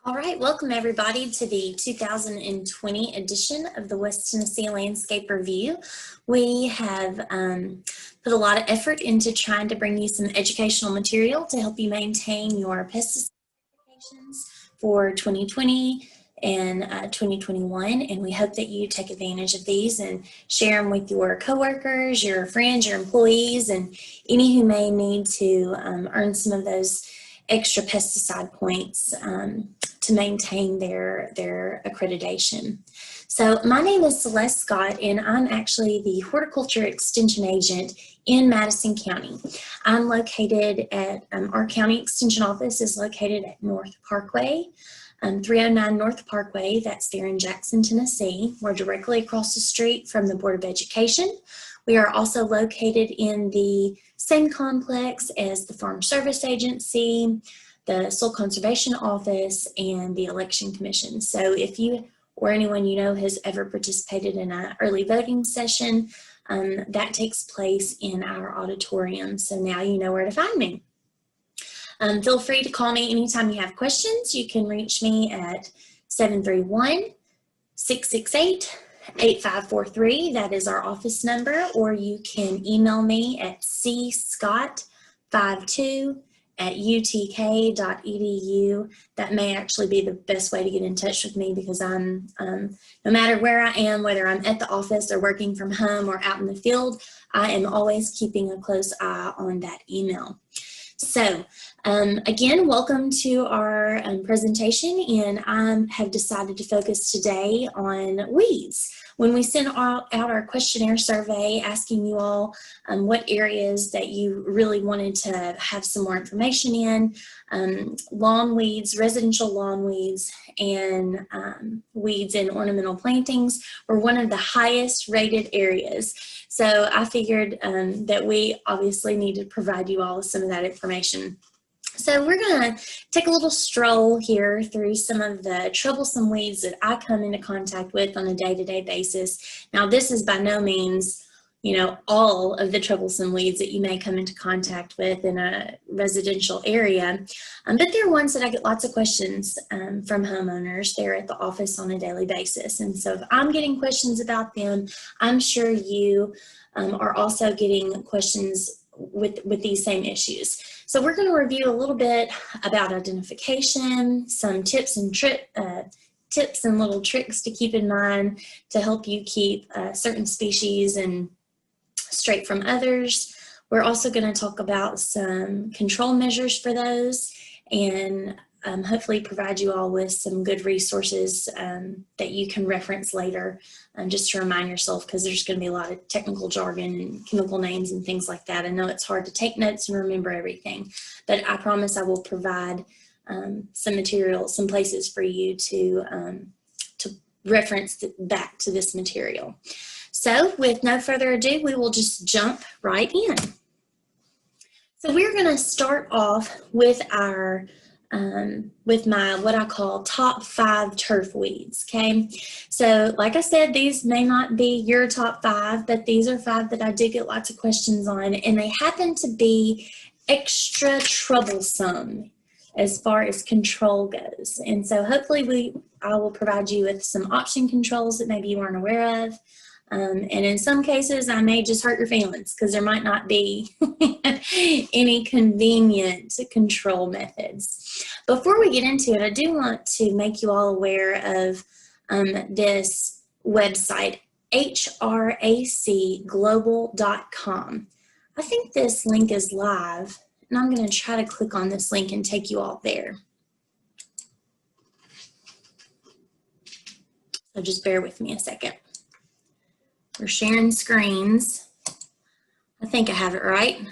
All right, welcome everybody to the 2020 edition of the West Tennessee Landscape Review. We have put a lot of effort into trying to bring you some educational material to help you maintain your pesticide applications for 2020 and 2021, and we hope that you take advantage of these and share them with your coworkers, your friends, your employees, and any who may need to earn some of those extra pesticide points to maintain their accreditation. So my name is Celeste Scott, and I'm actually the Horticulture Extension Agent in Madison County. I'm located at, our county extension office is located at North Parkway, 309 North Parkway. That's there in Jackson, Tennessee. We're directly across the street from the Board of Education. We are also located in the same complex as the Farm Service Agency, the Soil Conservation Office, and the Election Commission. So if you or anyone you know has ever participated in an early voting session, that takes place in our auditorium. So now you know where to find me. Feel free to call me anytime you have questions. You can reach me at 731-668-8543. That is our office number, or you can email me at cscott52@utk.edu. That may actually be the best way to get in touch with me, because I'm, no matter where I am, whether I'm at the office or working from home or out in the field, I am always keeping a close eye on that email. So again, welcome to our presentation, and I have decided to focus today on weeds. When we sent out our questionnaire survey asking you all what areas that you really wanted to have some more information in, lawn weeds, residential lawn weeds, and weeds in ornamental plantings were one of the highest rated areas. So I figured that we obviously need to provide you all with some of that information. So we're going to take a little stroll here through some of the troublesome weeds that I come into contact with on a day-to-day basis. Now, this is by no means, you know, all of the troublesome weeds that you may come into contact with in a residential area, but they're ones that I get lots of questions from homeowners there at the office on a daily basis. And so if I'm getting questions about them, I'm sure you are also getting questions with these same issues. So we're going to review a little bit about identification, some tips and little tricks to keep in mind to help you keep certain species and straight from others. We're also going to talk about some control measures for those, and hopefully provide you all with some good resources that you can reference later, just to remind yourself, because there's going to be a lot of technical jargon and chemical names and things like that. I know it's hard to take notes and remember everything, but I promise I will provide some material, some places for you to reference back to this material. So with no further ado, we will just jump right in. So we're going to start off with our with my what I call top 5 turf weeds. Okay, so like I said, these may not be your top 5, but these are 5 that I did get lots of questions on, and they happen to be extra troublesome as far as control goes. And so hopefully I will provide you with some option controls that maybe you aren't aware of. And in some cases, I may just hurt your feelings because there might not be any convenient control methods. Before we get into it, I do want to make you all aware of this website, hracglobal.com. I think this link is live, and I'm going to try to click on this link and take you all there. So just bear with me a second. We're sharing screens. I think I have it right.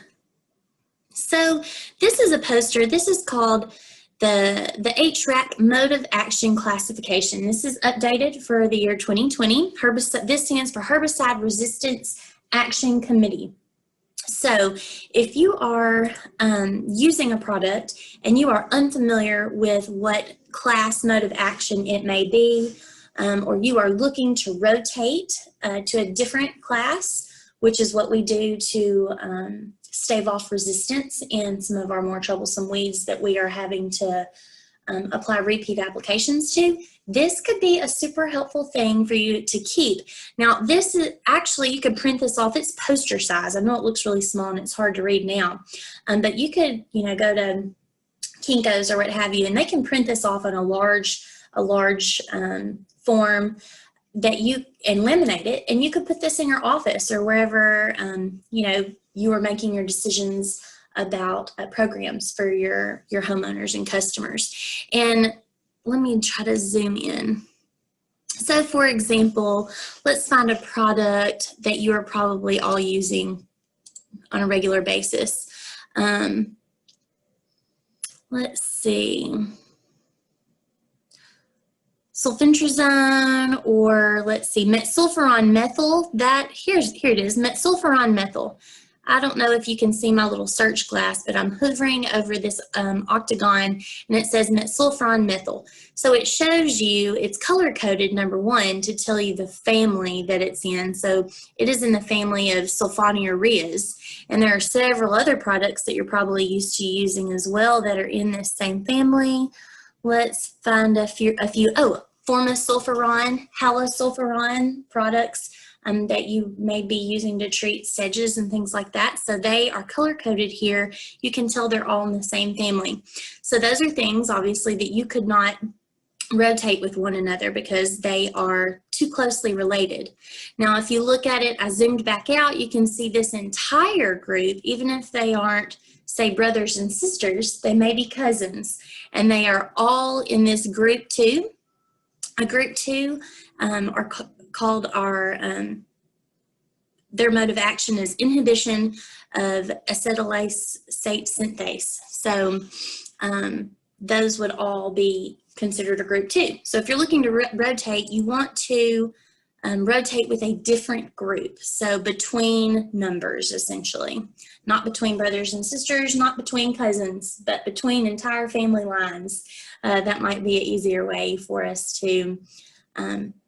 So this is a poster. This is called the HRAC Mode of Action Classification. This is updated for the year 2020. This stands for Herbicide Resistance Action Committee. So if you are using a product and you are unfamiliar with what class mode of action it may be, or you are looking to rotate to a different class, which is what we do to stave off resistance in some of our more troublesome weeds that we are having to apply repeat applications to, this could be a super helpful thing for you to keep. Now, this is actually, you could print this off. It's poster size. I know it looks really small and it's hard to read now, but you could, go to Kinko's or what have you, and they can print this off on a large form that and laminate it, and you could put this in your office or wherever, you are making your decisions about programs for your homeowners and customers. And let me try to zoom in. So for example, let's find a product that you are probably all using on a regular basis. Let's see. Sulfentrazone, or let's see, metsulfuron methyl. Here it is, metsulfuron methyl. I don't know if you can see my little search glass, but I'm hovering over this octagon, and it says metsulfuron methyl. So it shows you, it's color-coded, number one, to tell you the family that it's in. So it is in the family of sulfonylureas, and there are several other products that you're probably used to using as well that are in this same family. Let's find a few. Formosulfuron, halosulfuron products that you may be using to treat sedges and things like that. So they are color-coded here. You can tell they're all in the same family. So those are things, obviously, that you could not rotate with one another because they are too closely related. Now, if you look at it, I zoomed back out, you can see this entire group, even if they aren't, say, brothers and sisters, they may be cousins, and they are all in this group 2. A group 2 are called their mode of action is inhibition of acetylase synthase. So those would all be considered a group 2. So if you're looking to rotate, you want to rotate with a different group. So between numbers, essentially. Not between brothers and sisters, not between cousins, but between entire family lines. That might be an easier way for us to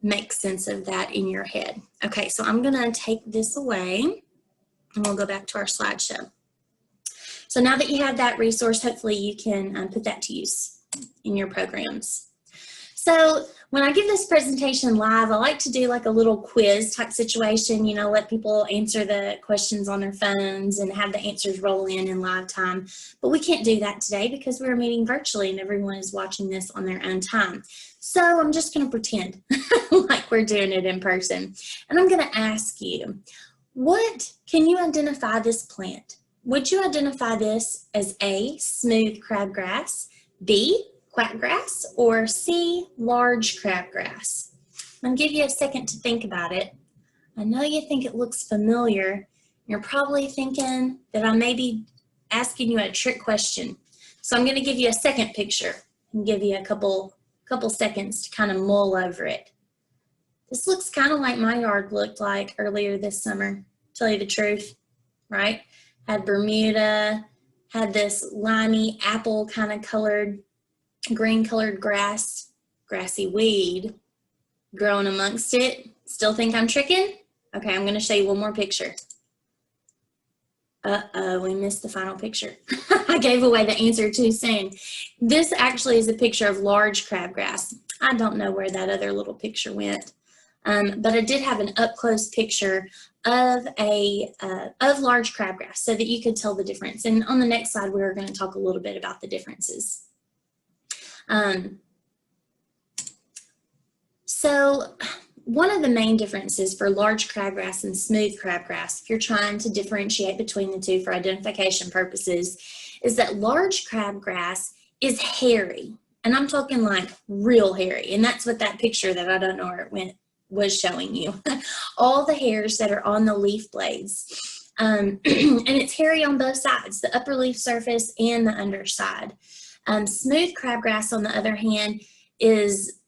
make sense of that in your head. Okay, so I'm gonna take this away and we'll go back to our slideshow. So now that you have that resource, hopefully you can put that to use in your programs. So when I give this presentation live, I like to do like a little quiz type situation, let people answer the questions on their phones and have the answers roll in live time. But we can't do that today because we're meeting virtually and everyone is watching this on their own time. So I'm just going to pretend like we're doing it in person. And I'm going to ask you, can you identify this plant? Would you identify this as A, smooth crabgrass, B, quackgrass, or C, large crabgrass? I'm going to give you a second to think about it. I know you think it looks familiar. You're probably thinking that I may be asking you a trick question. So I'm going to give you a second picture and give you a couple seconds to kind of mull over it. This looks kind of like my yard looked like earlier this summer, to tell you the truth, right? Had Bermuda, had this limey apple kind of colored, green colored grassy weed growing amongst it. Still think I'm tricking? Okay, I'm going to show you one more picture. Uh-oh, we missed the final picture. I gave away the answer too soon. This actually is a picture of large crabgrass. I don't know where that other little picture went, but I did have an up-close picture of large crabgrass so that you could tell the difference. And on the next slide, we're going to talk a little bit about the differences. So one of the main differences for large crabgrass and smooth crabgrass, if you're trying to differentiate between the two for identification purposes, is that large crabgrass is hairy. And I'm talking like real hairy. And that's what that picture that I don't know where it went was showing you. All the hairs that are on the leaf blades. And it's hairy on both sides, the upper leaf surface and the underside. Smooth crabgrass, on the other hand, is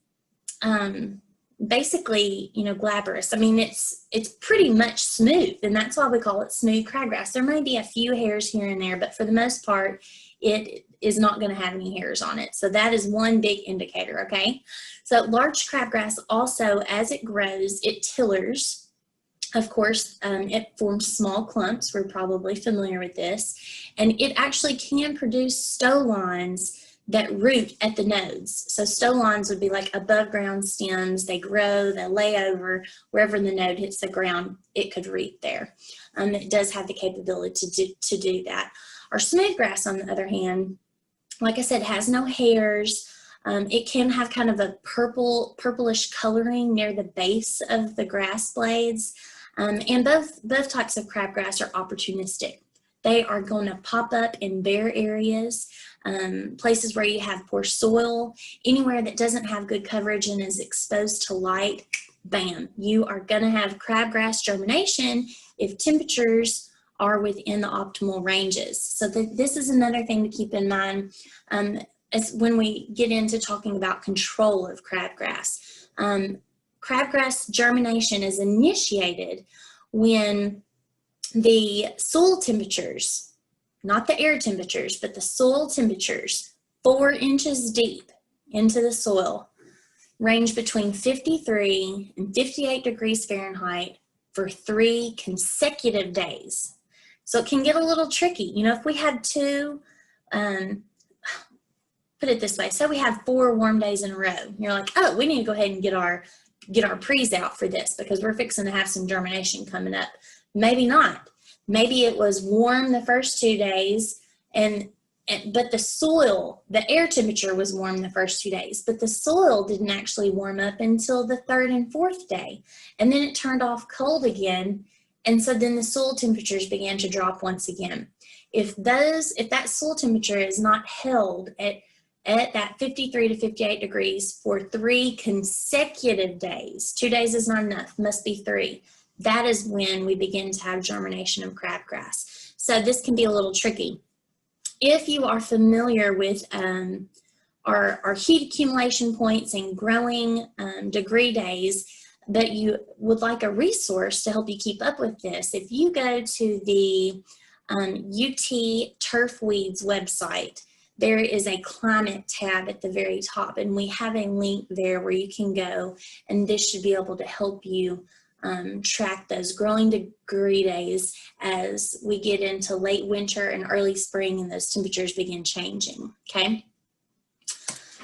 basically, glabrous. I mean, it's pretty much smooth, and that's why we call it smooth crabgrass. There may be a few hairs here and there, but for the most part, it is not going to have any hairs on it. So that is one big indicator, okay? So large crabgrass also, as it grows, it tillers. Of course, it forms small clumps. We're probably familiar with this. And it actually can produce stolons that root at the nodes. So stolons would be like above ground stems. They grow, they lay over wherever the node hits the ground, it could root there. It does have the capability to do that. Our smooth grass, on the other hand, like I said, has no hairs. It can have kind of a purplish coloring near the base of the grass blades. And both types of crabgrass are opportunistic. They are going to pop up in bare areas, places where you have poor soil, anywhere that doesn't have good coverage and is exposed to light. Bam, you are going to have crabgrass germination if temperatures are within the optimal ranges. So this is another thing to keep in mind as when we get into talking about control of crabgrass. Crabgrass germination is initiated when the soil temperatures, not the air temperatures, but the soil temperatures 4 inches deep into the soil range between 53 and 58 degrees Fahrenheit for 3 consecutive days. So it can get a little tricky. You know, if we had two, put it this way, so we have 4 warm days in a row. You're like, oh, we need to go ahead and get our pre's out for this because we're fixing to have some germination coming up. Maybe not. Maybe it was warm the first 2 days, but the soil, the air temperature was warm the first 2 days, but the soil didn't actually warm up until the 3rd and 4th day. And then it turned off cold again. And so then the soil temperatures began to drop once again. If that soil temperature is not held at that 53 to 58 degrees for 3 consecutive days, 2 days is not enough, must be 3. That is when we begin to have germination of crabgrass. So this can be a little tricky. If you are familiar with our heat accumulation points and growing degree days, but you would like a resource to help you keep up with this, if you go to the UT Turf Weeds website, there is a climate tab at the very top, and we have a link there where you can go, and this should be able to help you track those growing degree days as we get into late winter and early spring and those temperatures begin changing, okay?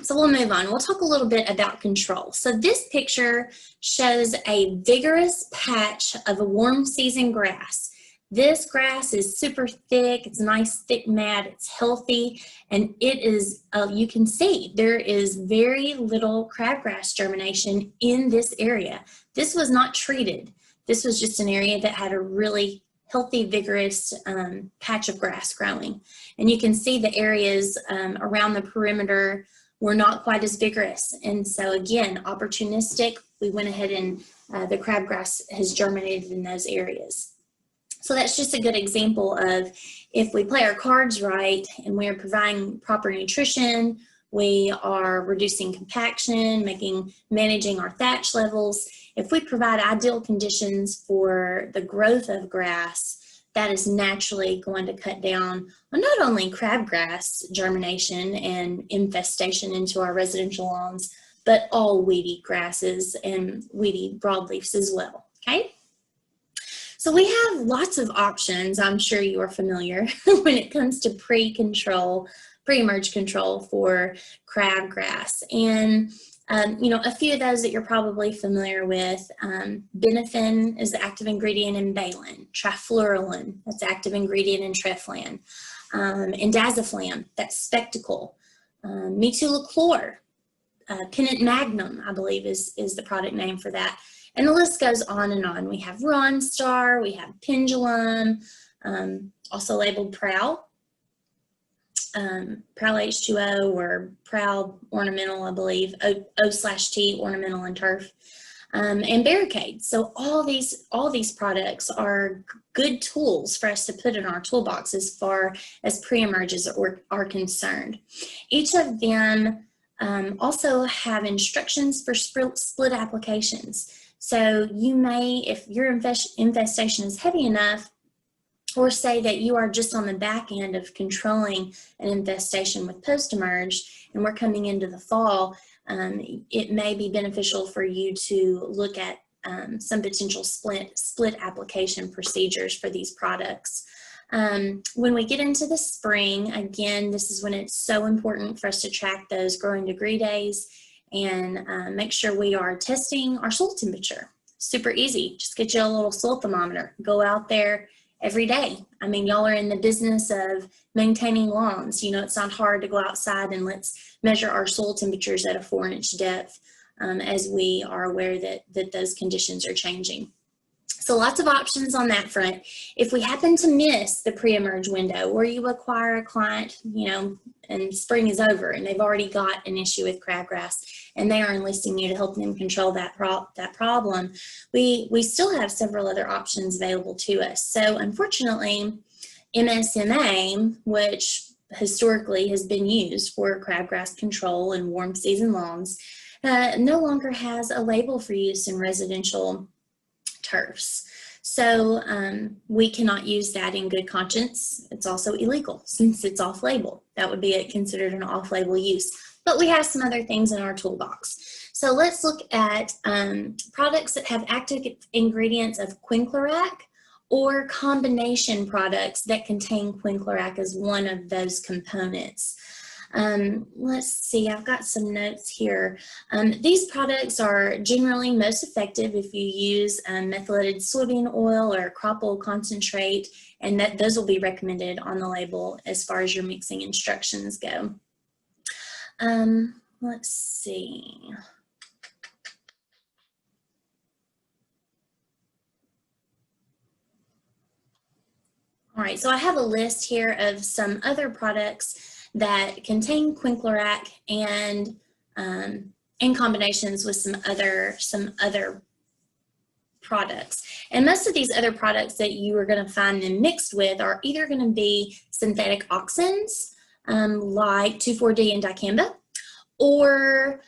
So we'll move on. We'll talk a little bit about control. So this picture shows a vigorous patch of a warm season grass. This grass is super thick, it's a nice thick mat, it's healthy, and it is, you can see there is very little crabgrass germination in this area. This was not treated. This was just an area that had a really healthy, vigorous patch of grass growing. And you can see the areas around the perimeter were not quite as vigorous. And so again, opportunistic, we went ahead and the crabgrass has germinated in those areas. So that's just a good example of if we play our cards right and we are providing proper nutrition, we are reducing compaction, managing our thatch levels. If we provide ideal conditions for the growth of grass, that is naturally going to cut down on not only crabgrass germination and infestation into our residential lawns, but all weedy grasses and weedy broadleafs as well, okay? So we have lots of options, I'm sure you are familiar, when it comes to pre-emerge control for crabgrass. And, you know, a few of those that you're probably familiar with, Benefin is the active ingredient in Balan, Trifluralin, that's active ingredient in Treflan, Indaziflam, that's Spectacle, Metolachlor, Pennant Magnum, I believe is the product name for that. And the list goes on and on. We have Ronstar, we have Pendulum, also labeled Prowl, Prowl H2O or Prowl Ornamental, I believe, O/T Ornamental and Turf, and Barricade. So all these products are good tools for us to put in our toolbox as far as pre-emerges are concerned. Each of them also have instructions for split applications. So you may, if your infestation is heavy enough, or say that you are just on the back end of controlling an infestation with post-emerge and we're coming into the fall, it may be beneficial for you to look at some potential split application procedures for these products. When we get into the spring, again, this is when it's so important for us to track those growing degree days and make sure we are testing our soil temperature. Super easy. Just get you a little soil thermometer. Go out there every day. I mean, y'all are in the business of maintaining lawns. You know, it's not hard to go outside and let's measure our soil temperatures at a 4-inch depth as we are aware that those conditions are changing. So lots of options on that front. If we happen to miss the pre-emerge window, or you acquire a client, you know, and spring is over and they've already got an issue with crabgrass and they are enlisting you to help them control that problem, we still have several other options available to us. So unfortunately, MSMA, which historically has been used for crabgrass control in warm season lawns, no longer has a label for use in residential turfs. So we cannot use that in good conscience. It's also illegal since it's off-label. That would be considered an off-label use. But we have some other things in our toolbox. So let's look at products that have active ingredients of quinclorac or combination products that contain quinclorac as one of those components. Let's see, I've got some notes here. These products are generally most effective if you use methylated soybean oil or crop oil concentrate, and those will be recommended on the label as far as your mixing instructions go. Let's see. All right, so I have a list here of some other products that contain quinclorac and in combinations with some other products. And most of these other products that you are going to find them mixed with are either going to be synthetic auxins like 2,4-D and dicamba, or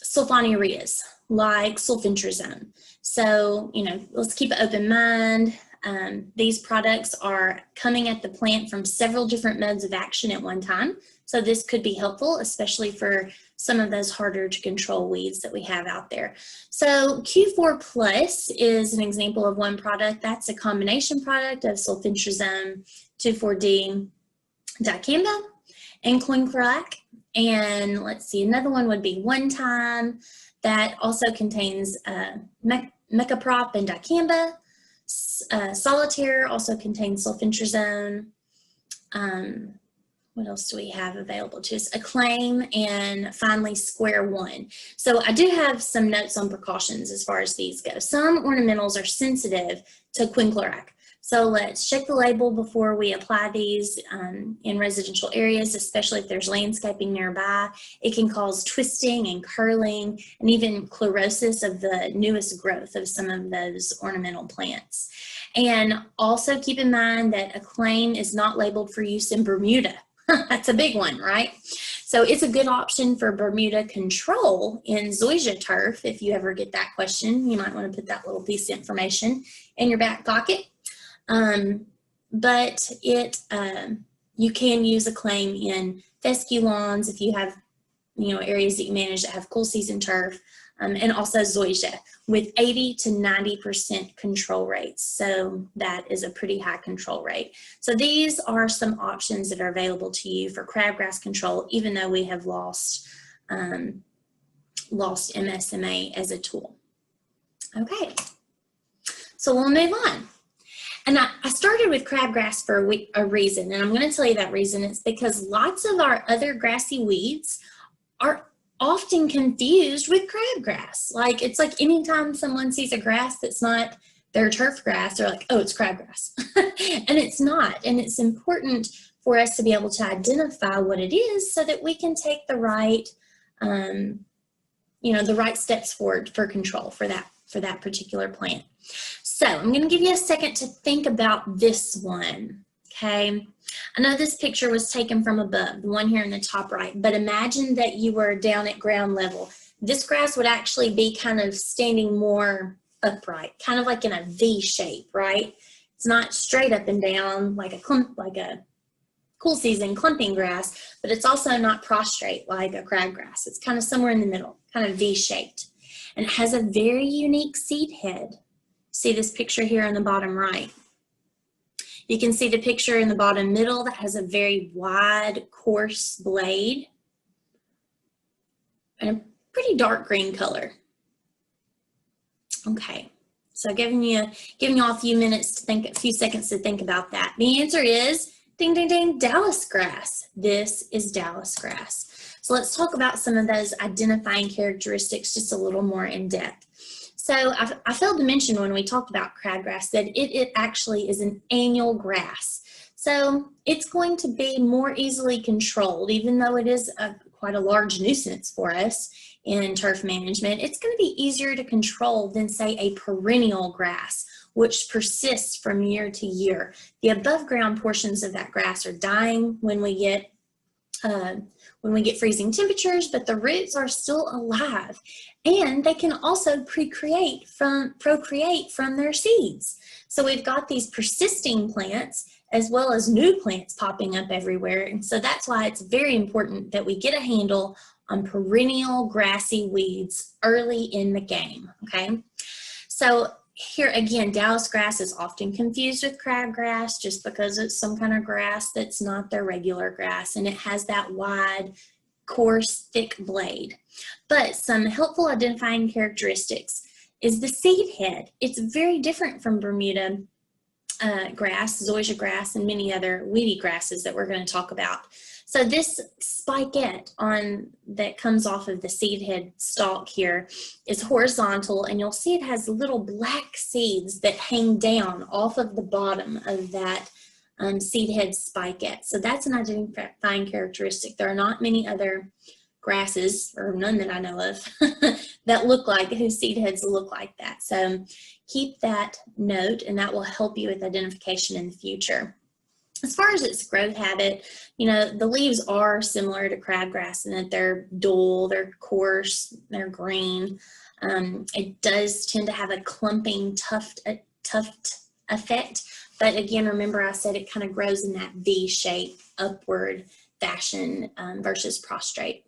sulfonylureas like sulfentrazone. So, you know, let's keep an open mind. These products are coming at the plant from several different modes of action at one time. So this could be helpful, especially for some of those harder to control weeds that we have out there. So Q4 Plus is an example of one product. That's a combination product of sulfentrazone, 2,4-D, dicamba, and quinclorac. And let's see, another one would be One Time that also contains mecaprop and dicamba. Solitaire also contains sulfentrazone. What else do we have available to us? Acclaim, and finally Square One. So I do have some notes on precautions as far as these go. Some ornamentals are sensitive to quinclorac. So let's check the label before we apply these in residential areas, especially if there's landscaping nearby. It can cause twisting and curling and even chlorosis of the newest growth of some of those ornamental plants. And also keep in mind that Acclaim is not labeled for use in Bermuda. That's a big one, right? So it's a good option for Bermuda control in zoysia turf. If you ever get that question, you might want to put that little piece of information in your back pocket. But you can use Acclaim in fescue lawns if you have, you know, areas that you manage that have cool season turf, and also zoysia with 80 to 90% control rates. So that is a pretty high control rate. So these are some options that are available to you for crabgrass control, even though we have lost MSMA as a tool. Okay, so we'll move on. And I started with crabgrass for a reason, and I'm going to tell you that reason. It's because lots of our other grassy weeds are often confused with crabgrass. Like, it's like anytime someone sees a grass that's not their turf grass, they're like, oh, it's crabgrass. And it's not. And it's important for us to be able to identify what it is so that we can take the right, you know, the right steps forward for control for that particular plant. So I'm going to give you a second to think about this one, okay? I know this picture was taken from above, the one here in the top right, but imagine that you were down at ground level. This grass would actually be kind of standing more upright, kind of like in a V shape, right? It's not straight up and down like a cool season clumping grass, but it's also not prostrate like a crabgrass. It's kind of somewhere in the middle, kind of V-shaped. And it has a very unique seed head. See this picture here on the bottom right. You can see the picture in the bottom middle that has a very wide, coarse blade and a pretty dark green color. Okay, so giving you all a few minutes to think, a few seconds to think about that. The answer is, ding, ding, ding, Dallas grass. This is Dallas grass. So let's talk about some of those identifying characteristics just a little more in depth. So I failed to mention when we talked about crabgrass that it actually is an annual grass. So it's going to be more easily controlled, even though it is quite a large nuisance for us in turf management. It's going to be easier to control than, say, a perennial grass, which persists from year to year. The above ground portions of that grass are dying when we get freezing temperatures, but the roots are still alive, and they can also procreate from their seeds. So we've got these persisting plants as well as new plants popping up everywhere, and so that's why it's very important that we get a handle on perennial grassy weeds early in the game. Okay, so here again, Dallas grass is often confused with crabgrass just because it's some kind of grass that's not their regular grass, and it has that wide, coarse, thick blade. But some helpful identifying characteristics is the seed head. It's very different from Bermuda grass, zoysia grass, and many other weedy grasses that we're going to talk about. So this spikette that comes off of the seed head stalk here is horizontal, and you'll see it has little black seeds that hang down off of the bottom of that seed head spikette. So that's an identifying characteristic. There are not many other grasses, or none that I know of, that whose seed heads look like that. So keep that note, and that will help you with identification in the future. As far as its growth habit, the leaves are similar to crabgrass in that they're dull, they're coarse, they're green. It does tend to have a clumping tuft effect, but again, remember I said it kind of grows in that V-shape upward fashion versus prostrate.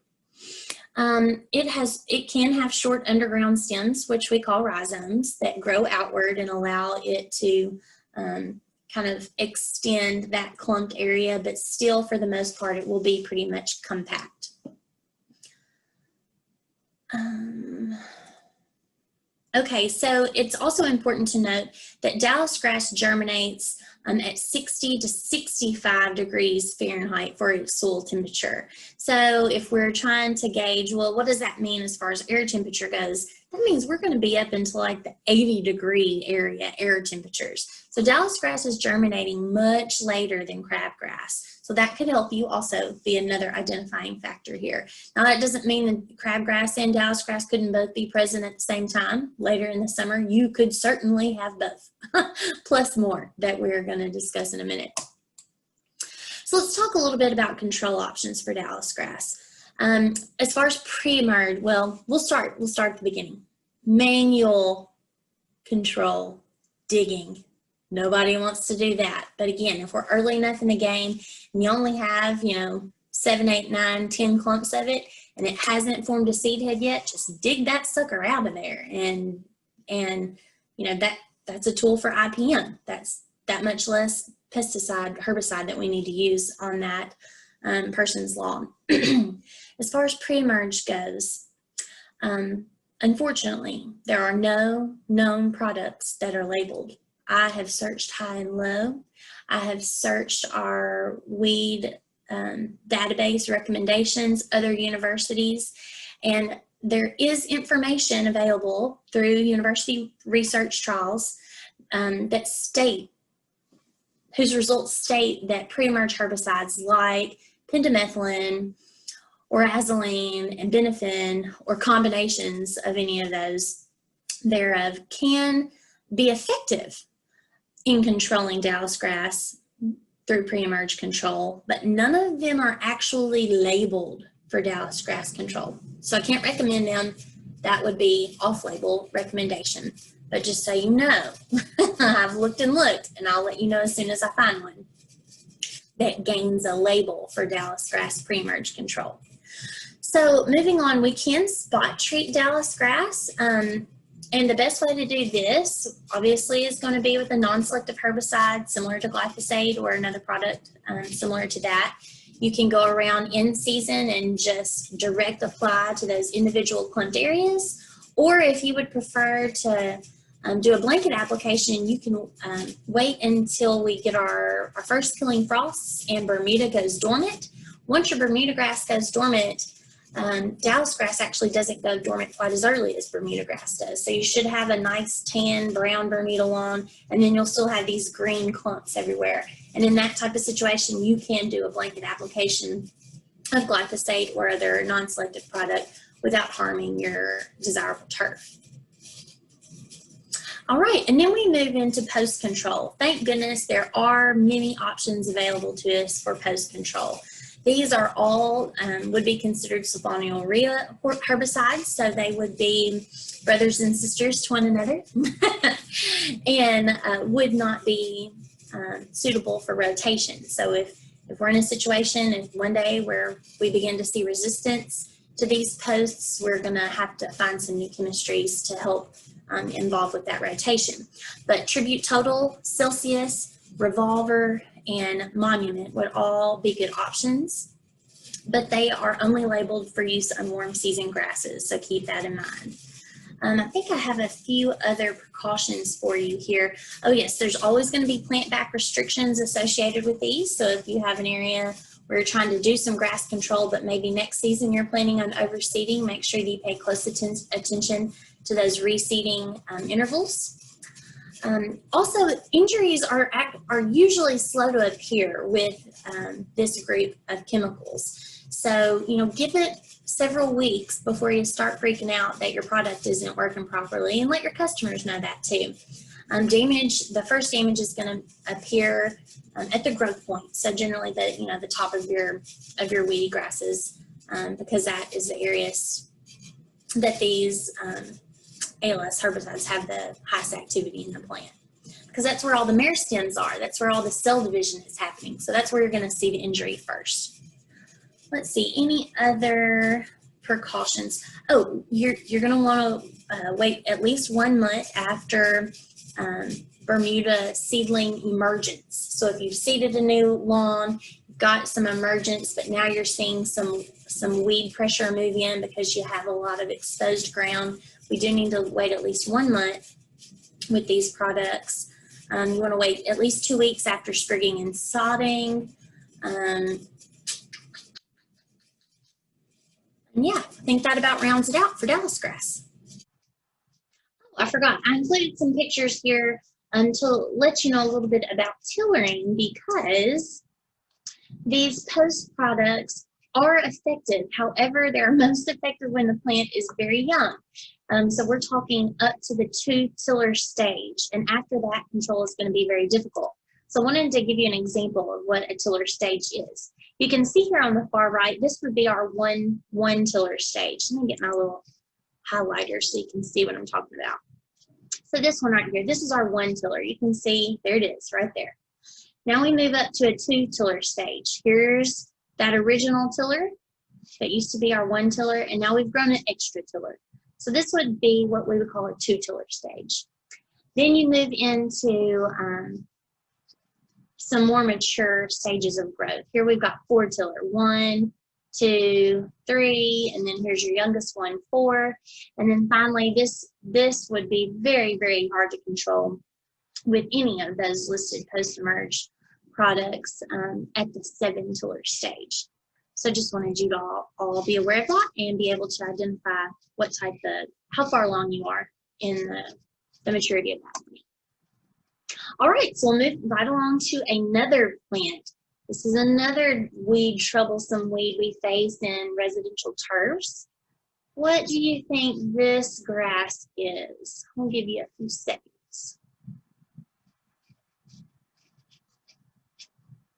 It can have short underground stems, which we call rhizomes, that grow outward and allow it to kind of extend that clumped area, but still, for the most part, it will be pretty much compact. Okay, so it's also important to note that Dallas grass germinates at 60 to 65 degrees Fahrenheit for its soil temperature. So if we're trying to gauge, well, what does that mean as far as air temperature goes? That means we're going to be up into like the 80-degree area air temperatures. So Dallas grass is germinating much later than crabgrass. So that could help you also be another identifying factor here. Now that doesn't mean that crabgrass and Dallas grass couldn't both be present at the same time later in the summer. You could certainly have both, plus more that we're going to discuss in a minute. So let's talk a little bit about control options for Dallas grass. As far as pre-emerge, well, we'll start at the beginning. Manual control, digging. Nobody wants to do that. But again, if we're early enough in the game and you only have, 7, 8, 9, 10 clumps of it, and it hasn't formed a seed head yet, just dig that sucker out of there. And that's a tool for IPM. That's that much less herbicide that we need to use on that person's lawn. As far as pre-emerge goes, unfortunately, there are no known products that are labeled. I have searched high and low. I have searched our weed database recommendations, other universities, and there is information available through university research trials whose results state that pre-emerge herbicides like pendimethalin, orazoline, and benephin, or combinations of any of those thereof, can be effective in controlling Dallas grass through pre-emerge control, but none of them are actually labeled for Dallas grass control. So I can't recommend them. That would be off-label recommendation. But just so you know, I've looked and looked, and I'll let you know as soon as I find one that gains a label for Dallas grass pre-emerge control. So moving on, we can spot treat Dallas grass. And the best way to do this, obviously, is going to be with a non-selective herbicide similar to glyphosate or another product similar to that. You can go around in season and just direct apply to those individual clumped areas. Or if you would prefer to do a blanket application, you can wait until we get our first killing frosts and Bermuda goes dormant. Once your Bermuda grass goes dormant, Dallas grass actually doesn't go dormant quite as early as Bermuda grass does. So you should have a nice tan brown Bermuda lawn, and then you'll still have these green clumps everywhere. And in that type of situation, you can do a blanket application of glyphosate or other non-selective product without harming your desirable turf. All right, and then we move into post control. Thank goodness there are many options available to us for post control. These are all would be considered sulfonylurea herbicides, so they would be brothers and sisters to one another and would not be suitable for rotation. So if we're in a situation, if one day where we begin to see resistance to these posts, we're going to have to find some new chemistries to help involved with that rotation. But Tribute Total, Celsius, Revolver, and Monument would all be good options, but they are only labeled for use on warm season grasses, so keep that in mind. I think I have a few other precautions for you here. Oh yes, there's always going to be plant back restrictions associated with these, so if you have an area where you're trying to do some grass control, but maybe next season you're planning on overseeding, make sure you pay close attention to those reseeding intervals. Also, injuries are usually slow to appear with this group of chemicals. So, give it several weeks before you start freaking out that your product isn't working properly, and let your customers know that too. The first damage is going to appear at the growth point. So generally the top of your weedy grasses, because that is the areas that these ALS herbicides have the highest activity in the plant, because that's where all the meristems are. That's where all the cell division is happening. So that's where you're going to see the injury first. Let's see, any other precautions? Oh, you're going to want to wait at least 1 month after Bermuda seedling emergence. So if you've seeded a new lawn, got some emergence, but now you're seeing some weed pressure move in because you have a lot of exposed ground, we do need to wait at least 1 month with these products. You want to wait at least 2 weeks after sprigging and sodding. And yeah, I think that about rounds it out for Dallas grass. Oh, I forgot. I included some pictures here to let you know a little bit about tillering, because these post products are effective. However, they're most effective when the plant is very young. So we're talking up to the 2 tiller stage, and after that, control is going to be very difficult. So I wanted to give you an example of what a tiller stage is. You can see here on the far right, this would be our one tiller stage. Let me get my little highlighter so you can see what I'm talking about. So this one right here, this is our 1 tiller. You can see, there it is right there. Now we move up to a 2 tiller stage. Here's that original tiller that used to be our 1 tiller, and now we've grown an extra tiller. So this would be what we would call a 2 tiller stage. Then you move into some more mature stages of growth. Here we've got 4 tiller, 1, 2, 3, and then here's your youngest one, 4. And then finally, this would be very, very hard to control with any of those listed post-emerge products at the 7 tiller stage. So just wanted you to all be aware of that and be able to identify how far along you are in the maturity of that plant. All right, so we'll move right along to another plant. This is another troublesome weed we face in residential turfs. What do you think this grass is? I'll give you a few seconds.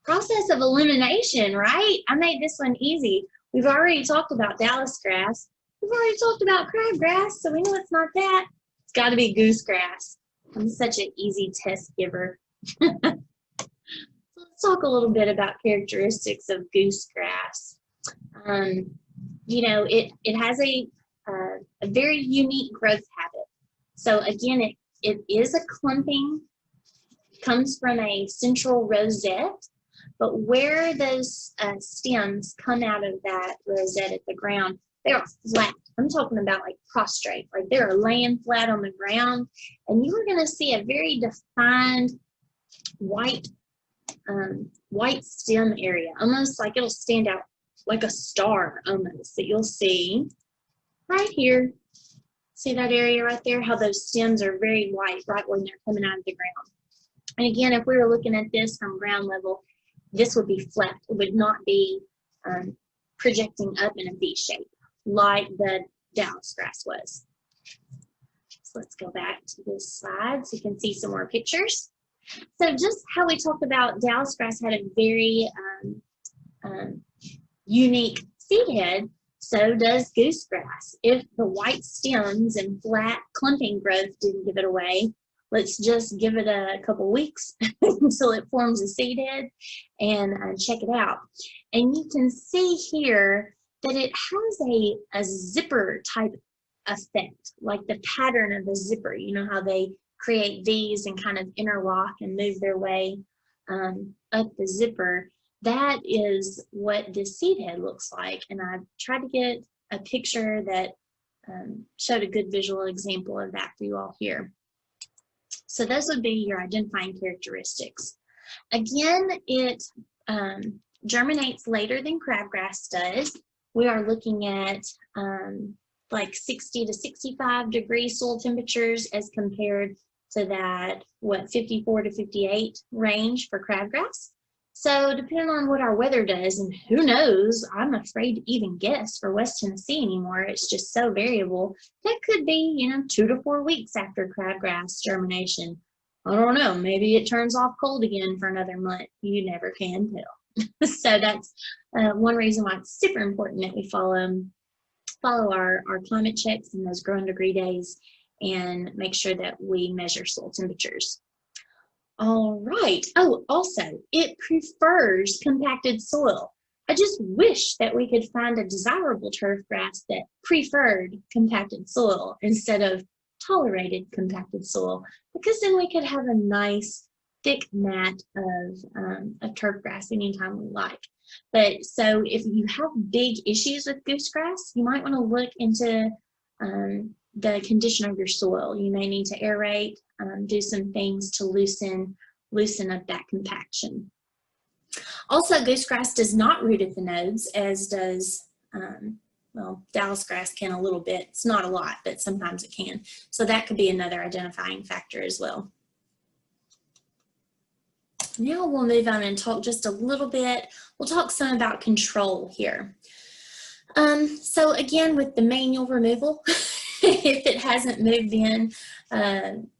Process of elimination, right? I made this one easy. We've already talked about Dallas grass. We've already talked about crabgrass, so we know it's not that. It's got to be goosegrass. I'm such an easy test giver. So let's talk a little bit about characteristics of goosegrass. It has a very unique growth habit. So again, it is a clumping, comes from a central rosette, but where those stems come out of that rosette at the ground, they are flat. I'm talking about like prostrate, like they're laying flat on the ground, and you are going to see a very defined white white stem area, almost like it'll stand out like a star almost, that you'll see right here. See that area right there, how those stems are very white right when they're coming out of the ground. And again, if we were looking at this from ground level, this would be flat. It would not be projecting up in a V shape like the Dallas grass was. So let's go back to this slide so you can see some more pictures. So just how we talked about Dallas grass had a very unique seed head, so does goosegrass. If the white stems and flat clumping growth didn't give it away, let's just give it a couple weeks until it forms a seed head and check it out. And you can see here that it has a zipper type effect, like the pattern of a zipper. You know how they create V's and kind of interlock and move their way up the zipper. That is what this seed head looks like. And I tried to get a picture that showed a good visual example of that for you all here. So those would be your identifying characteristics. Again, it germinates later than crabgrass does. We are looking at like 60 to 65 degree soil temperatures as compared to that, 54 to 58 range for crabgrass. So depending on what our weather does, and who knows, I'm afraid to even guess for West Tennessee anymore. It's just so variable. That could be, 2 to 4 weeks after crabgrass germination. I don't know, maybe it turns off cold again for another month. You never can tell. So that's one reason why it's super important that we follow our climate checks and those growing degree days and make sure that we measure soil temperatures. All right. Oh, also, it prefers compacted soil. I just wish that we could find a desirable turf grass that preferred compacted soil instead of tolerated compacted soil, because then we could have a nice thick mat of turf grass anytime we like. But so if you have big issues with goosegrass, you might want to look into the condition of your soil. You may need to aerate, do some things to loosen up that compaction. Also, goosegrass does not root at the nodes, as does, Dallas grass can a little bit. It's not a lot, but sometimes it can. So that could be another identifying factor as well. Now we'll move on and talk just a little bit. We'll talk some about control here. So again, with the manual removal, if it hasn't moved in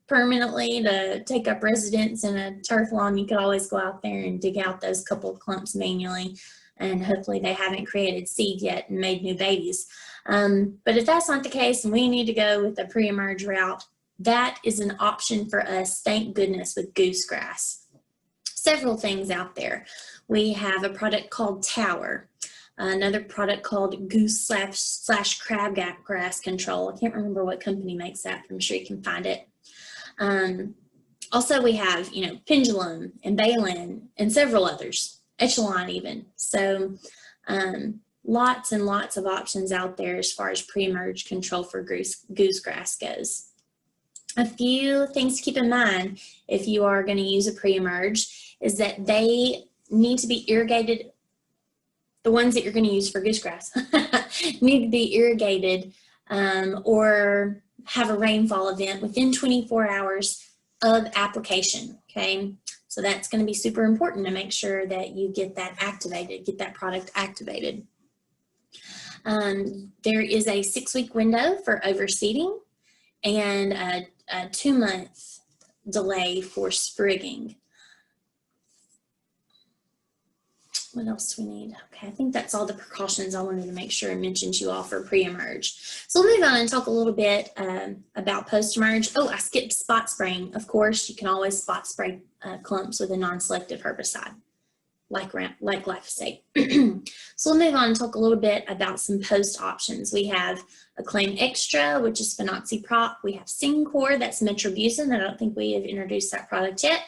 permanently to take up residence in a turf lawn, you could always go out there and dig out those couple of clumps manually, and hopefully they haven't created seed yet and made new babies. But if that's not the case and we need to go with the pre-emerge route, that is an option for us, thank goodness, with goosegrass. Several things out there. We have a product called Tower, another product called Goose / Crabgrass Control. I can't remember what company makes that, but I'm sure you can find it. Also, we have, Pendulum and Balin and several others, Echelon even. So lots and lots of options out there as far as pre-emerge control for goosegrass goes. A few things to keep in mind if you are going to use a pre-emerge is that they need to be irrigated. The ones that you're going to use for goosegrass need to be irrigated or have a rainfall event within 24 hours of application, okay? So that's going to be super important to make sure that you get that activated, get that product activated. There is a 6-week window for overseeding and a 2-month delay for sprigging. What else do we need? Okay, I think that's all the precautions I wanted to make sure I mentioned to you all for pre-emerge. So we'll move on and talk a little bit about post-emerge. Oh, I skipped spot spraying. Of course, you can always spot spray clumps with a non-selective herbicide. like glyphosate. So we'll move on and talk a little bit about some post options. We have Acclaim Extra, which is phenoxyprop. We have Syncor, that's metribuzin. I don't think we have introduced that product yet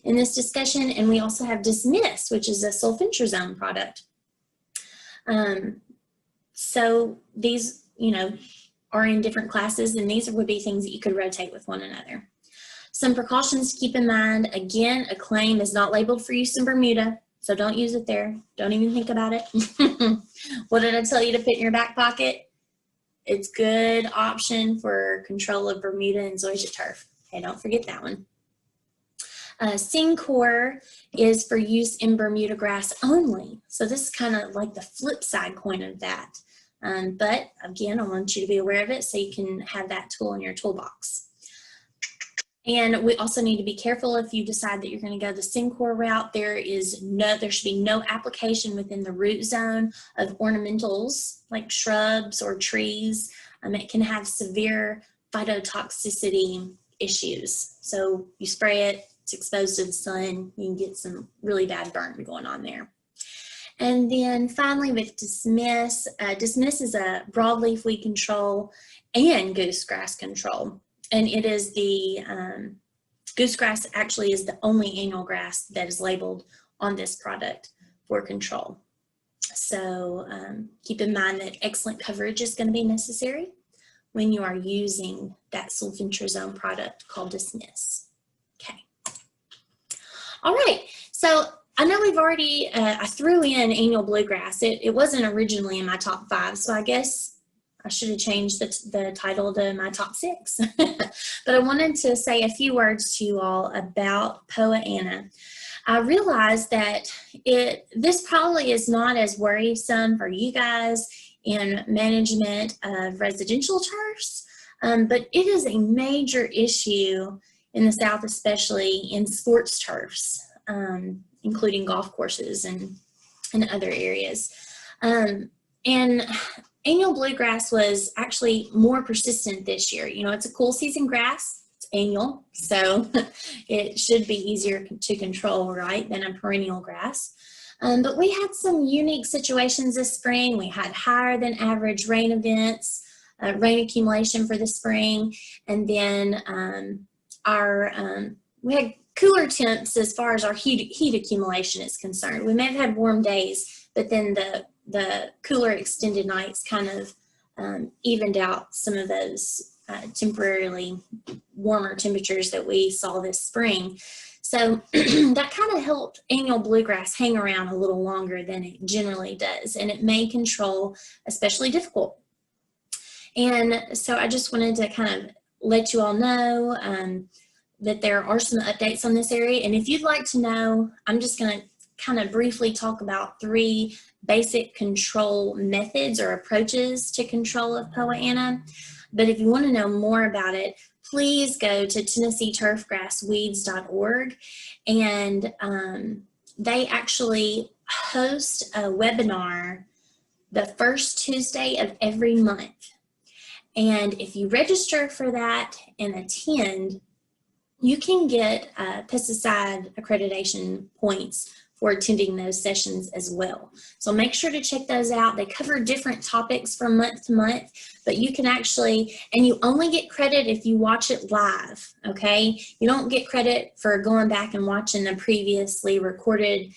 in this discussion. And we also have Dismiss, which is a sulfentrazone product. So these, are in different classes, and these would be things that you could rotate with one another. Some precautions to keep in mind. Again, Acclaim is not labeled for use in Bermuda, so don't use it there. Don't even think about it. What did I tell you to put in your back pocket? It's a good option for control of Bermuda and zoysia turf. Okay, don't forget that one. Syncor is for use in Bermuda grass only. So this is kind of like the flip side coin of that. But again, I want you to be aware of it so you can have that tool in your toolbox. And we also need to be careful if you decide that you're going to go the Syncor route. There should be no application within the root zone of ornamentals like shrubs or trees. It can have severe phytotoxicity issues. So you spray it, it's exposed to the sun, you can get some really bad burn going on there. And then finally with Dismiss, Dismiss is a broadleaf weed control and goosegrass control. And it is the, goosegrass actually is the only annual grass that is labeled on this product for control. So keep in mind that excellent coverage is going to be necessary when you are using that sulfentrazone product called Dismiss. Okay. All right, so I know we've already, I threw in annual bluegrass. It wasn't originally in my top 5, so I guess I should have changed the title to my top 6. But I wanted to say a few words to you all about Poa annua. I realized that this probably is not as worrisome for you guys in management of residential turfs, but it is a major issue in the South, especially in sports turfs, including golf courses and other areas. And annual bluegrass was actually more persistent this year. It's a cool season grass, it's annual, so it should be easier to control, right, than a perennial grass. But we had some unique situations this spring. We had higher than average rain events, rain accumulation for the spring, and then we had cooler temps as far as our heat accumulation is concerned. We may have had warm days, but then the cooler extended nights kind of evened out some of those temporarily warmer temperatures that we saw this spring. So that kind of helped annual bluegrass hang around a little longer than it generally does, and it made control especially difficult. And so I just wanted to kind of let you all know that there are some updates on this area. And if you'd like to know, I'm just going to kind of briefly talk about 3 basic control methods or approaches to control of Poa annua. But if you want to know more about it, please go to TennesseeTurfGrassWeeds.org, and they actually host a webinar the first Tuesday of every month. And if you register for that and attend, you can get pesticide accreditation points for attending those sessions as well. So make sure to check those out. They cover different topics from month to month, but you can actually, and you only get credit if you watch it live, okay? You don't get credit for going back and watching the previously recorded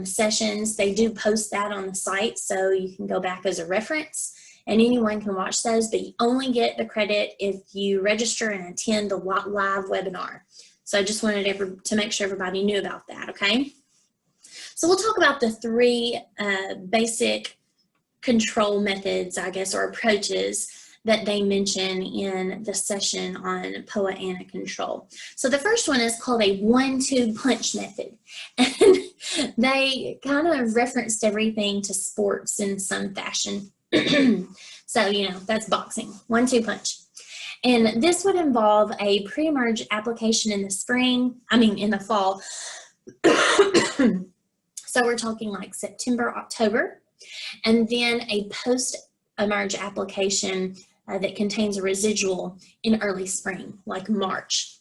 sessions. They do post that on the site, so you can go back as a reference, and anyone can watch those, but you only get the credit if you register and attend the live webinar. So I just wanted to make sure everybody knew about that, okay? So we'll talk about the 3 basic control methods, I guess, or approaches that they mention in the session on Poa annua control. So the first one is called a 1-2 punch method. And they kind of referenced everything to sports in some fashion. So, that's boxing, 1-2 punch. And this would involve a pre-emerge application in the fall. So we're talking like September, October, and then a post-emerge application that contains a residual in early spring, like March.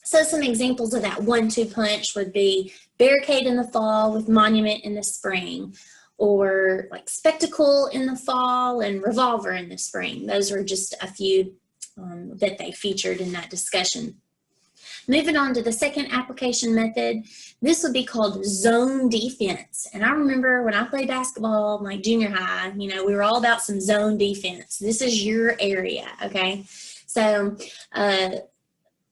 So some examples of that 1-2 punch would be barricade in the fall with monument in the spring, or like spectacle in the fall and revolver in the spring. Those were just a few that they featured in that discussion. Moving on to the second application method, this would be called zone defense. And I remember when I played basketball, like junior high, you know, we were all about some zone defense. This is your area, okay? So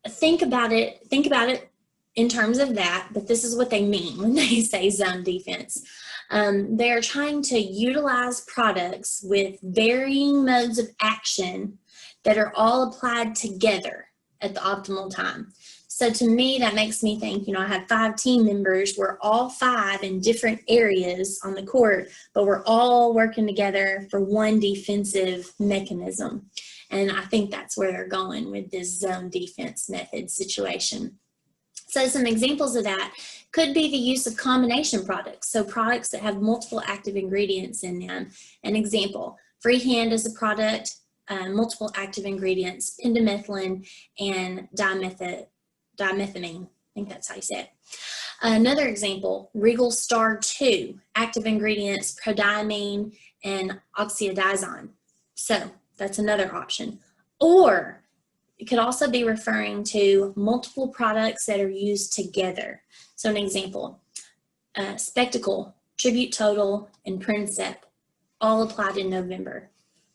think about it in terms of that, but this is what they mean when they say zone defense. They're trying to utilize products with varying modes of action that are all applied together at the optimal time. So to me, that makes me think, you know, I have 5 team members. We're all 5 in different areas on the court, but we're all working together for one defensive mechanism. And I think that's where they're going with this zone defense method situation. So some examples of that could be the use of combination products. So products that have multiple active ingredients in them. An example, Freehand is a product, multiple active ingredients, pendimethalin and dimethamine. I think that's how you say it. Another example, Regal Star 2, active ingredients, prodiamine and oxydiazine. So that's another option. Or it could also be referring to multiple products that are used together. So an example, Spectacle, Tribute Total, and Princep, all applied in November.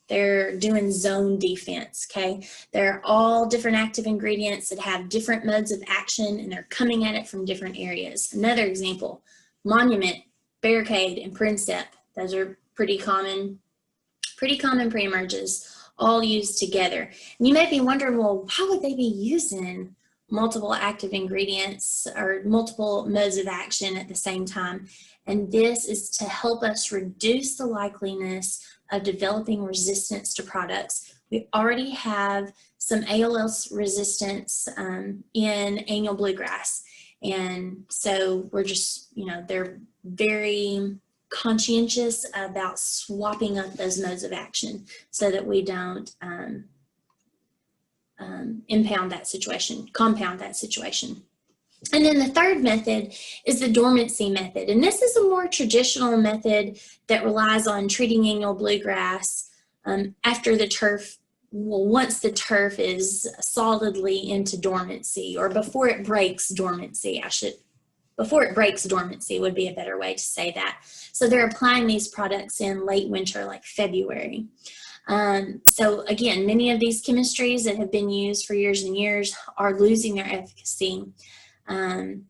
They're doing zone defense, okay? They're all different active ingredients that have different modes of action, and they're coming at it from different areas. Another example, Monument, Barricade, and Princep. Those are pretty common pre-emerges, all used together. And you may be wondering, well, how would they be using multiple active ingredients or multiple modes of action at the same time? And this is to help us reduce the likeliness of developing resistance to products. We already have some ALS resistance in annual bluegrass. And so we're just, you know, they're very conscientious about swapping up those modes of action so that we don't compound that situation. And then the third method is the dormancy method. And this is a more traditional method that relies on treating annual bluegrass after the turf, well, once the turf is solidly into dormancy, or before it breaks dormancy, before it breaks dormancy would be a better way to say that. So they're applying these products in late winter, like February. So again, many of these chemistries that have been used for years and years are losing their efficacy. And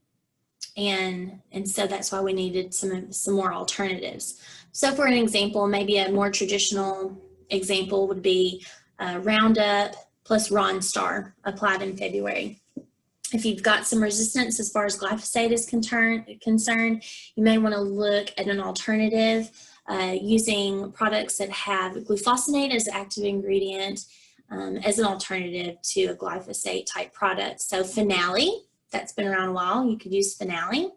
so that's why we needed some more alternatives. So for an example, maybe a more traditional example would be Roundup plus Ronstar applied in February. If you've got some resistance as far as glyphosate is concerned, you may want to look at an alternative using products that have glufosinate as active ingredient as an alternative to a glyphosate type product. So Finale, that's been around a while, you could use Finale.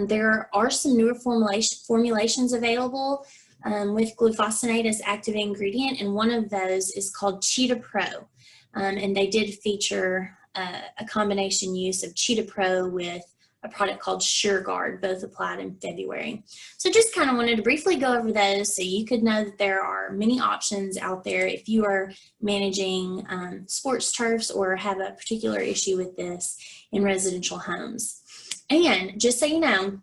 There are some newer formulations available with glufosinate as active ingredient, and one of those is called Cheetah Pro. And they did feature a combination use of Cheetah Pro with a product called SureGuard, both applied in February. So just kind of wanted to briefly go over those so you could know that there are many options out there if you are managing sports turfs or have a particular issue with this in residential homes. And just so you know,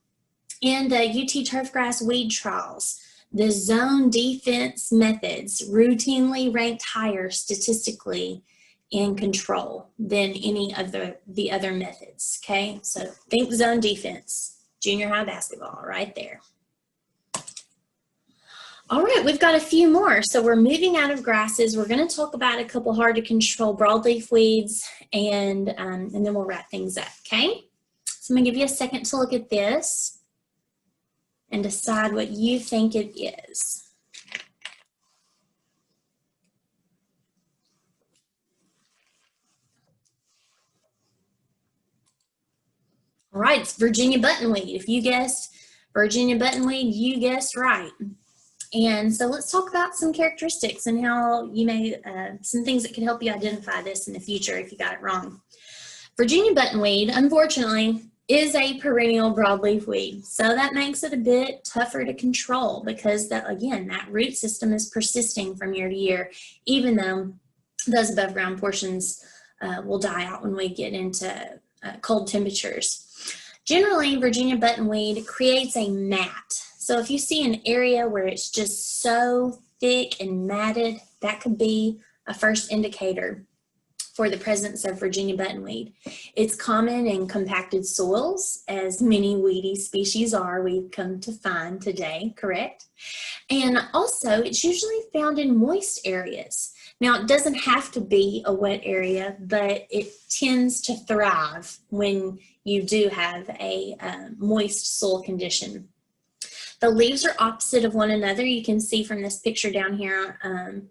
in the UT Turfgrass weed trials, the zone defense methods routinely ranked higher statistically in control than any of the other methods, okay? So think zone defense, junior high basketball right there. All right, we've got a few more. So we're moving out of grasses. We're going to talk about a couple hard to control broadleaf weeds, and then we'll wrap things up, okay? So I'm going to give you a second to look at this and decide what you think it is. All right, it's Virginia buttonweed. If you guessed Virginia buttonweed, you guessed right. And so let's talk about some characteristics and how you may, some things that can help you identify this in the future if you got it wrong. Virginia buttonweed, unfortunately, is a perennial broadleaf weed. So that makes it a bit tougher to control because that, again, that root system is persisting from year to year, even though those above ground portions will die out when we get into cold temperatures. Generally, Virginia buttonweed creates a mat. So if you see an area where it's just so thick and matted, that could be a first indicator for the presence of Virginia buttonweed. It's common in compacted soils, as many weedy species are, we've come to find today, correct? And also, it's usually found in moist areas. Now, it doesn't have to be a wet area, but it tends to thrive when you do have a moist soil condition. The leaves are opposite of one another. You can see from this picture down here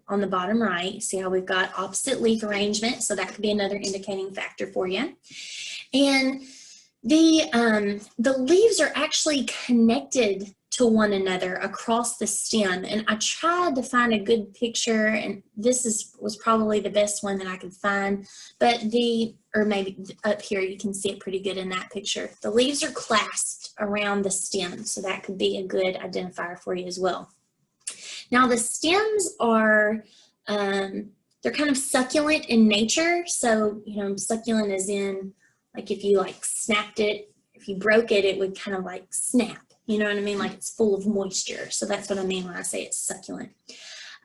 on the bottom right, see how we've got opposite leaf arrangement. So that could be another indicating factor for you. And the leaves are actually connected to one another across the stem. And I tried to find a good picture, and this was probably the best one that I could find, but or maybe up here you can see it pretty good in that picture. The leaves are clasped around the stem, so that could be a good identifier for you as well. Now the stems are, they're kind of succulent in nature. So, succulent as in, like if you like snapped it, if you broke it, it would kind of like snap. You know what I mean? Like it's full of moisture. So that's what I mean when I say it's succulent.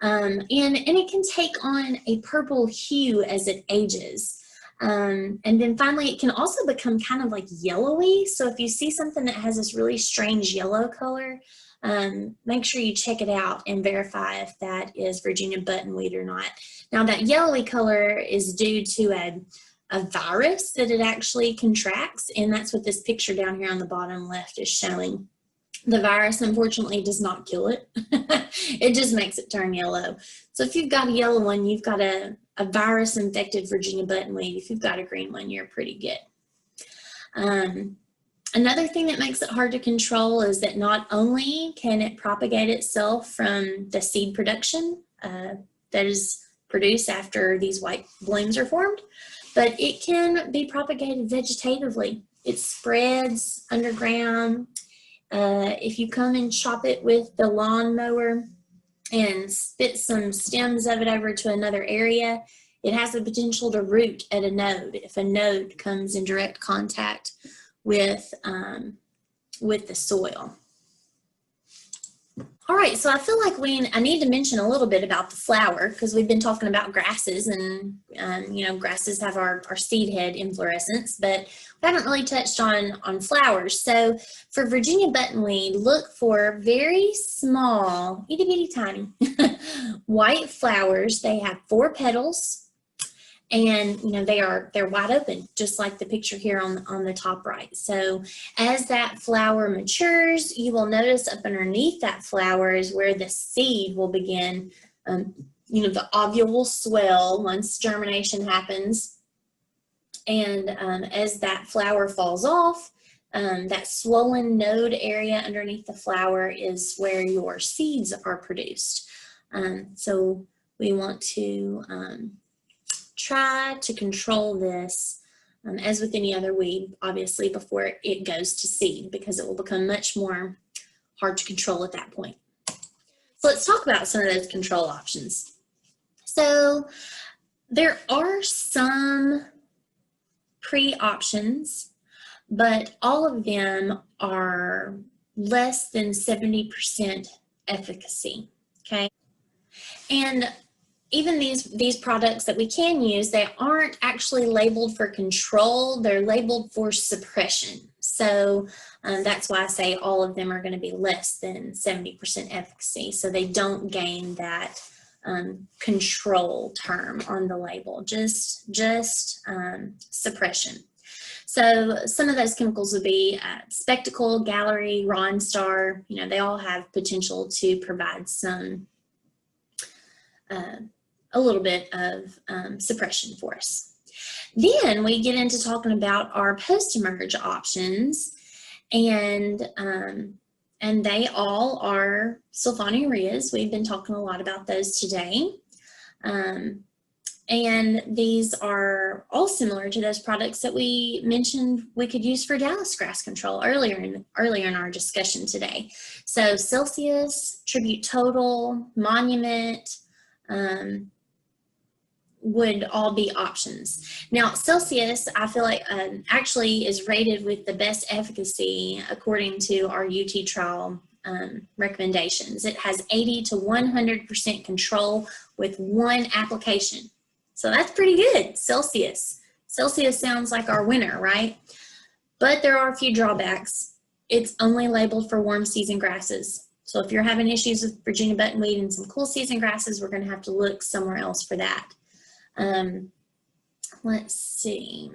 And it can take on a purple hue as it ages. And then finally, it can also become kind of like yellowy. So if you see something that has this really strange yellow color, make sure you check it out and verify if that is Virginia buttonweed or not. Now that yellowy color is due to a virus that it actually contracts, and that's what this picture down here on the bottom left is showing. The virus, unfortunately, does not kill it. It just makes it turn yellow. So if you've got a yellow one, you've got a virus-infected Virginia buttonweed. If you've got a green one, you're pretty good. Another thing that makes it hard to control is that not only can it propagate itself from the seed production that is produced after these white blooms are formed, but it can be propagated vegetatively. It spreads underground. If you come and chop it with the lawnmower and spit some stems of it over to another area, it has the potential to root at a node if a node comes in direct contact with the soil. All right, so I feel like I need to mention a little bit about the flower, because we've been talking about grasses, and grasses have our seed head inflorescence, but we haven't really touched on flowers. So for Virginia buttonweed, look for very small, itty bitty tiny white flowers. They have 4 petals, and they're wide open, just like the picture here on the top right. So as that flower matures, you will notice up underneath that flower is where the seed will begin. The ovule will swell once germination happens, and as that flower falls off, that swollen node area underneath the flower is where your seeds are produced. So we want to try to control this, as with any other weed, obviously, before it goes to seed, because it will become much more hard to control at that point. So let's talk about some of those control options. So there are some pre-options, but all of them are less than 70% efficacy, okay? And even these products that we can use, they aren't actually labeled for control, they're labeled for suppression. So that's why I say all of them are going to be less than 70% efficacy. So they don't gain that control term on the label, just suppression. So some of those chemicals would be Spectacle, Gallery, Ronstar. They all have potential to provide some a little bit of suppression for us. Then we get into talking about our post-emerge options, and they all are sulfonylureas. We've been talking a lot about those today. And these are all similar to those products that we mentioned we could use for Dallas grass control earlier in our discussion today. So Celsius, Tribute Total, Monument, would all be options. Now, Celsius, I feel like actually is rated with the best efficacy according to our UT trial recommendations. It has 80 to 100% control with one application. So that's pretty good, Celsius. Celsius sounds like our winner, right? But there are a few drawbacks. It's only labeled for warm season grasses. So if you're having issues with Virginia buttonweed and some cool season grasses, we're going to have to look somewhere else for that. Let's see.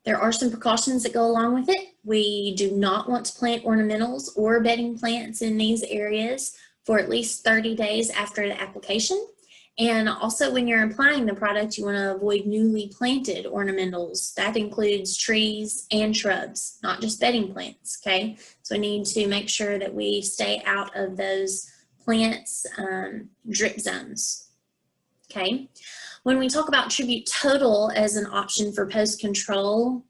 There are some precautions that go along with it. We do not want to plant ornamentals or bedding plants in these areas for at least 30 days after the application. And also when you're applying the product, you want to avoid newly planted ornamentals. That includes trees and shrubs, not just bedding plants, okay? So we need to make sure that we stay out of those plants' drip zones, okay? When we talk about Tribute Total as an option for post control,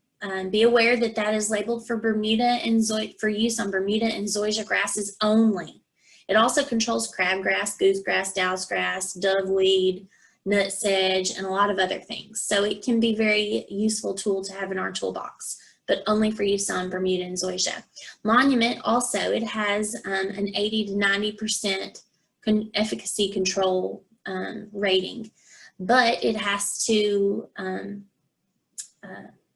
be aware that that is labeled for Bermuda and for use on Bermuda and zoysia grasses only. It also controls crabgrass, goosegrass, dowsgrass, doveweed, nutsedge, and a lot of other things. So it can be a very useful tool to have in our toolbox, but only for use on Bermuda and zoysia. Monument also, it has an 80 to 90% efficacy control rating, but it has to,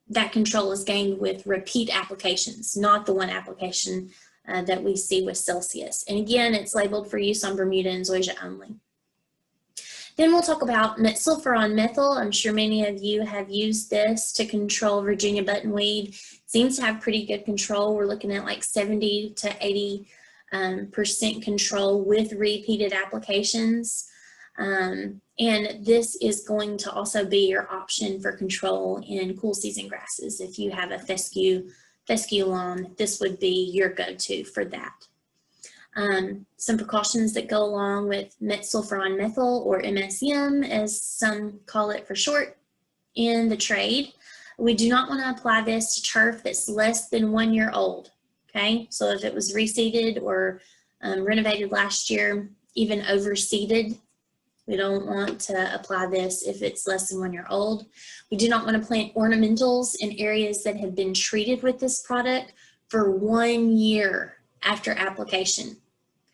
that control is gained with repeat applications, not the one application that we see with Celsius. And again, it's labeled for use on Bermuda and zoysia only. Then we'll talk about metsulfuron methyl. I'm sure many of you have used this to control Virginia buttonweed. It seems to have pretty good control. We're looking at like 70 to 80% control with repeated applications. And this is going to also be your option for control in cool season grasses. If you have a fescue lawn, this would be your go-to for that. Some precautions that go along with metsulfuron methyl, or MSM as some call it for short in the trade. We do not want to apply this to turf that's less than 1 year old, okay? So if it was reseeded or renovated last year, even overseeded, we don't want to apply this if it's less than 1 year old. We do not want to plant ornamentals in areas that have been treated with this product for 1 year after application,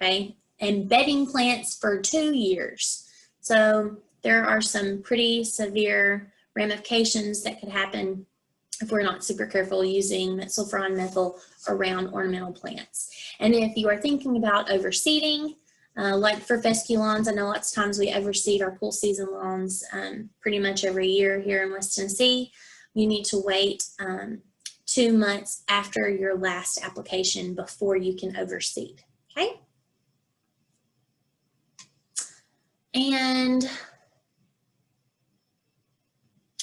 okay? And bedding plants for 2 years. So there are some pretty severe ramifications that could happen if we're not super careful using metsulfuron methyl around ornamental plants. And if you are thinking about overseeding, like for fescue lawns, I know lots of times we overseed our cool season lawns pretty much every year here in West Tennessee. You need to wait 2 months after your last application before you can overseed, okay? And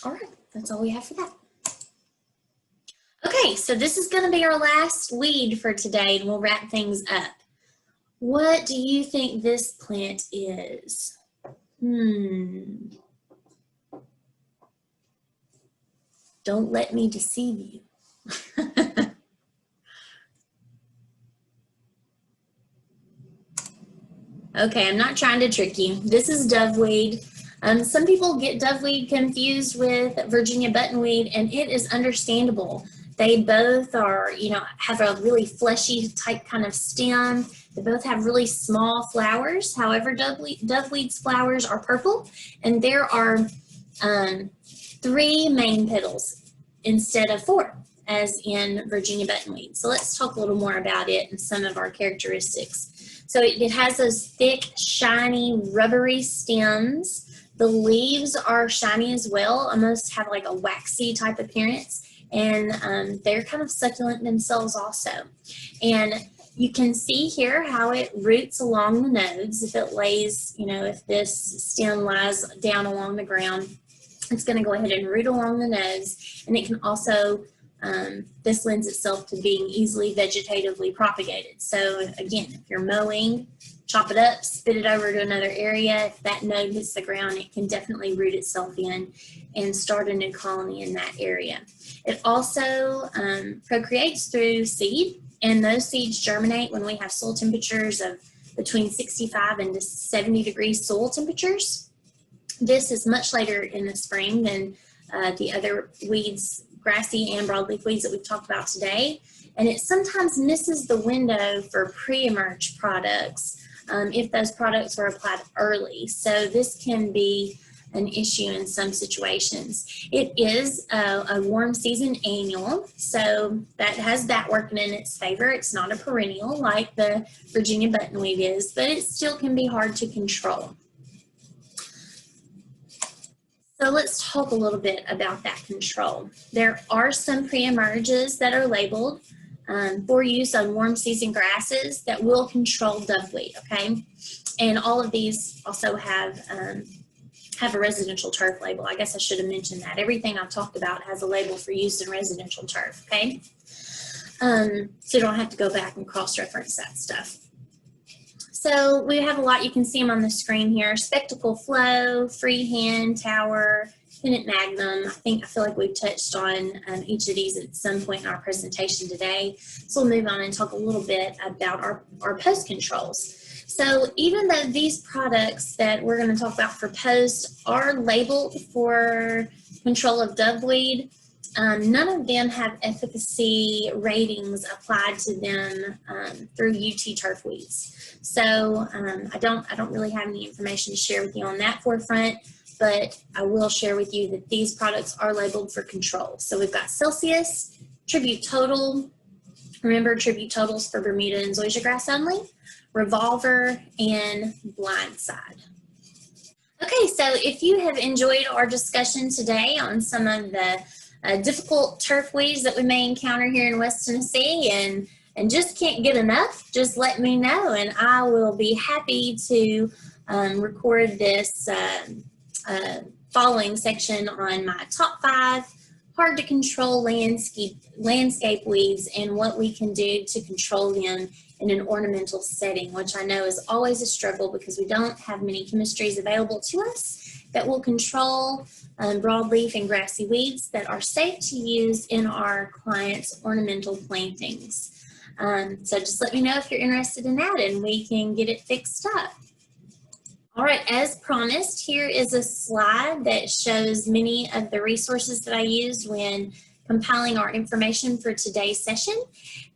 all right, that's all we have for that. Okay, so this is going to be our last weed for today, and we'll wrap things up. What do you think this plant is? Don't let me deceive you. Okay, I'm not trying to trick you. This is doveweed. Some people get doveweed confused with Virginia buttonweed, and it is understandable. They both are, have a really fleshy type kind of stem. They both have really small flowers. However, doveweed's flowers are purple, and there are 3 main petals instead of 4, as in Virginia buttonweed. So let's talk a little more about it and some of our characteristics. So it has those thick, shiny, rubbery stems. The leaves are shiny as well, almost have like a waxy type appearance, and they're kind of succulent themselves also. And you can see here how it roots along the nodes. If it lays, if this stem lies down along the ground, it's going to go ahead and root along the nodes, and it can also this lends itself to being easily vegetatively propagated. So again, if you're mowing, chop it up, spit it over to another area. If that node hits the ground, it can definitely root itself in and start a new colony in that area. It also procreates through seed, and those seeds germinate when we have soil temperatures of between 65 and 70 degrees soil temperatures. This is much later in the spring than the other weeds, grassy and broadleaf weeds that we've talked about today. And it sometimes misses the window for pre-emerge products if those products are applied early. So this can be an issue in some situations. It is a warm season annual, so that has that working in its favor. It's not a perennial like the Virginia buttonweed is, but it still can be hard to control. So let's talk a little bit about that control. There are some pre-emerges that are labeled for use on warm season grasses that will control doveweed, okay? And all of these also have a residential turf label. I guess I should have mentioned that. Everything I've talked about has a label for use in residential turf, okay? So you don't have to go back and cross-reference that stuff. So we have a lot. You can see them on the screen here. Spectacle Flow, Freehand, Tower, Pennant Magnum. I feel like we've touched on each of these at some point in our presentation today. So we'll move on and talk a little bit about our post controls. So even though these products that we're going to talk about for post are labeled for control of doveweed, none of them have efficacy ratings applied to them through UT turf weeds. So I don't really have any information to share with you on that forefront, but I will share with you that these products are labeled for control. So we've got Celsius, Tribute Total. Remember, Tribute Total's for Bermuda and zoysia grass only. Revolver and Blindside. Okay, so if you have enjoyed our discussion today on some of the difficult turf weeds that we may encounter here in West Tennessee and just can't get enough, just let me know and I will be happy to record this following section on my top 5 hard to control landscape weeds and what we can do to control them in an ornamental setting, which I know is always a struggle because we don't have many chemistries available to us that will control broadleaf and grassy weeds that are safe to use in our clients' ornamental plantings. So just let me know if you're interested in that and we can get it fixed up. All right, as promised, here is a slide that shows many of the resources that I used when compiling our information for today's session.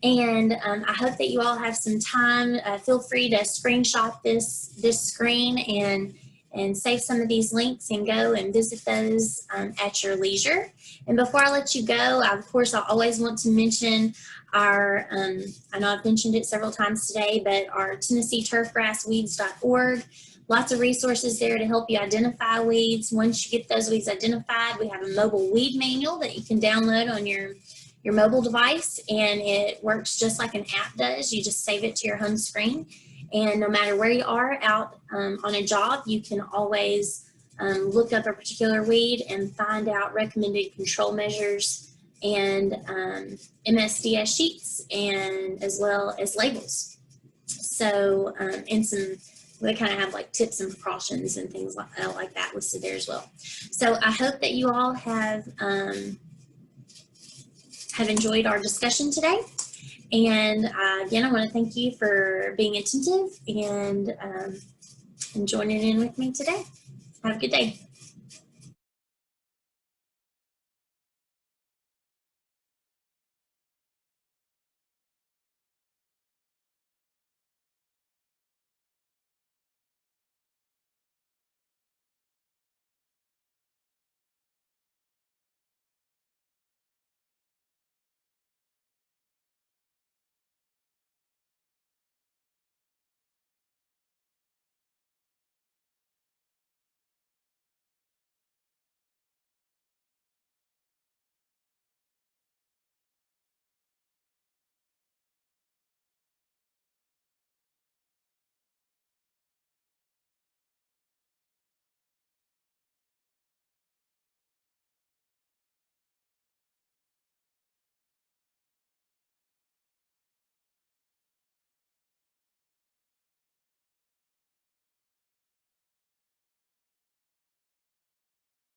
And I hope that you all have some time. Feel free to screenshot this screen and save some of these links and go and visit those at your leisure. And before I let you go, of course, I always want to mention our, I know I've mentioned it several times today, but our TennesseeTurfGrassWeeds.org. Lots of resources there to help you identify weeds. Once you get those weeds identified, we have a mobile weed manual that you can download on your mobile device, and it works just like an app does. You just save it to your home screen, and no matter where you are out on a job, you can always look up a particular weed and find out recommended control measures and MSDS sheets, and as well as labels. So, and we kind of have like tips and precautions and things like that listed there as well. So I hope that you all have enjoyed our discussion today. And again, I want to thank you for being attentive and joining in with me today. Have a good day.